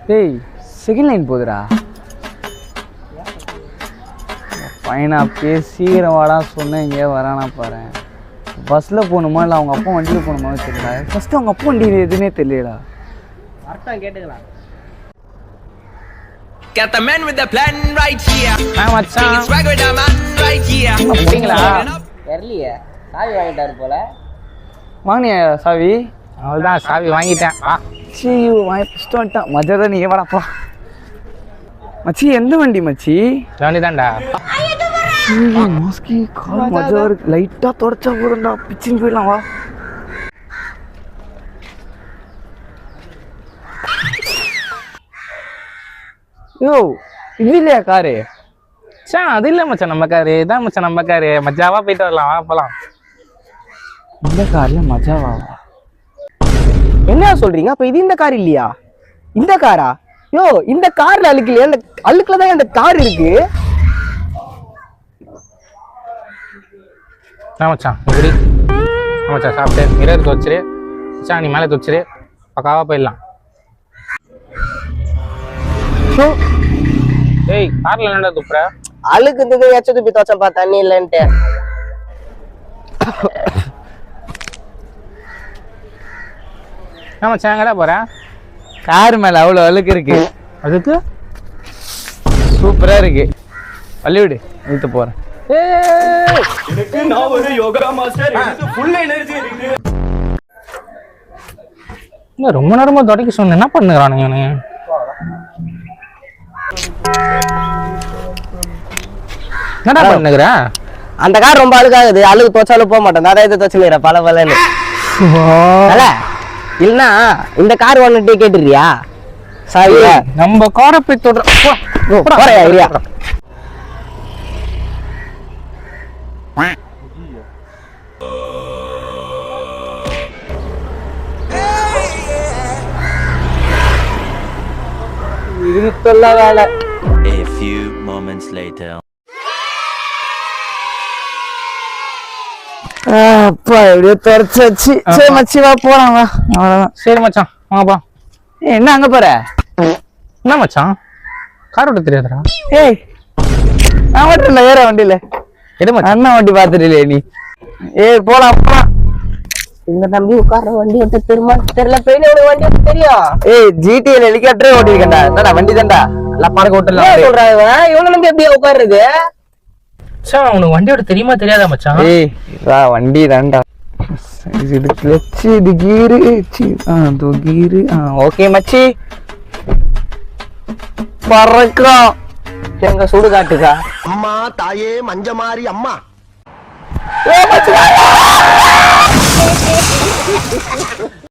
டேய் second line போகுதுடா. பையனா சீக்கிரம் வாடா சொன்னேன், இங்கே வரானா பாரு. பஸ்ஸில் போகணுமா இல்லை அவங்க அப்பா வண்டியில் போகணுமா தெரியல. ஃபஸ்ட்டு அவங்க அப்பா வண்டி எதுன்னே தெரியலடா. கரெக்டாக கேட்டுக்கலாம். Got the man with the plan right here. மச்சான் Swag with the man right here. போறீங்களா? தெரியலையே, சாவி வாங்கிட்டாரு போல. வாங்கினியா சாவி? அவள்தான் சாவி வாங்கிட்டேன். மச்சி வாங்கி ஃபஸ்ட்டு வந்துட்டான். மஜா தான், நீ வாடாப்பா. மச்சி எந்த வண்டி மச்சி? வண்டி தான்டா. மாஸ்கி கால் மஜா இருக்கு. லைட்டாக தொடச்சா போதும்டா, பிச்சின்னு போயிடலாம் வா. யோ இது இல்லையா காரு? மச்சான் அது இல்லை மச்சான், நம்ம காரு இதான் மச்சான், நம்ம காரு. மஜாவா போயிட்டு வரலாம், வா போலாம். இந்த கார்ல மஜாவா? என்ன சொல்றீங்க? அப்ப இது இந்த கார் இல்லையா? இந்த காரா? யோ இந்த கார்ல அழுக்கு இல்லையா? அந்த அழுக்குல தான் அந்த கார் இருக்கு. மச்சான் இப்படி மச்சான் சாப்பிட்டு மிரர் துவச்சிரு மச்சான், நீ மேலே துவச்சிரு, பக்காவா போயிடலாம். ஏய் கார்ல என்னடா துப்புற? அழுக்கு இருந்தது எச்ச துப்பி தோச்சப்பா, தண்ணி இல்லைன்ட்டு. மச்சான் எங்கடா போற? கார் மேல அவ்வளோ அழுக்கு இருக்கு, அதுக்கு சூப்பரா இருக்கு. வள்ளிவிடு இழுத்து போறேன். நான் ஒரு யோகா மாஸ்டர், எனக்கு full energy இருக்கு. இல்லை ரொம்ப நேரமா தொடக்க சொன்ன, என்ன பண்ணுறானுங்க இவனுங்க? என்னடா பண்ணுகிற? அந்த கார் ரொம்ப அழுக்காகுது, அழுக்கு தோச்சாலும் போக மாட்டேன். நான் இதை தோச்சுக்கிறேன் பல பலன்னு. இல்லைன்னா இந்த கார் ஒன்று கேட்டுறியா? சாரி நம்ம காரை போய் தொடுற ஐடியா. இதுல வேலை. A few moments later. அப்பா எப்படியோ தொடச்சாச்சு. சரி மச்சி வா போலாம் வா. அவ்வளோதான். சரி மச்சான் வாங்கப்பா. என்ன அங்க போற? என்ன மச்சான் கார் ஓட்ட தெரியாதுடா? ஏய் நான் மட்டும் இல்லை, ஏற வண்டியில. எடு மச்சான். அண்ணா வண்டி பார்த்துட்டு நீ. ஏய் போலாம் போலாம். இந்த தம்பி உட்கார வண்டி ஓட்ட தெரியுமா தெரியல. பெரிய வண்டி ஓட்ட தெரியும். ஏய் ஜிடிஎல் ஹெலிகாப்டரே ஓட்டிருக்கேன்டா. என்னடா வண்டி தான்டா, எல்லாம் பறக்க ஓட்டலாம் சொல்றாங்க. இவங்க நம்பி எப்படி உட்காருது? மச்சான் உனக்கு வண்டி ஓட்ட தெரியுமா தெரியாதா மச்சான்? ஏய் இதா வண்டி தான்டா. இது கிளட்ச், இது கீரு, அது கீரு. ஓகே மச்சி பறக்கும். எங்க சுடு காட்டுக்கா? அம்மா தாயே மஞ்ச மாறி அம்மா. ஏ மச்சி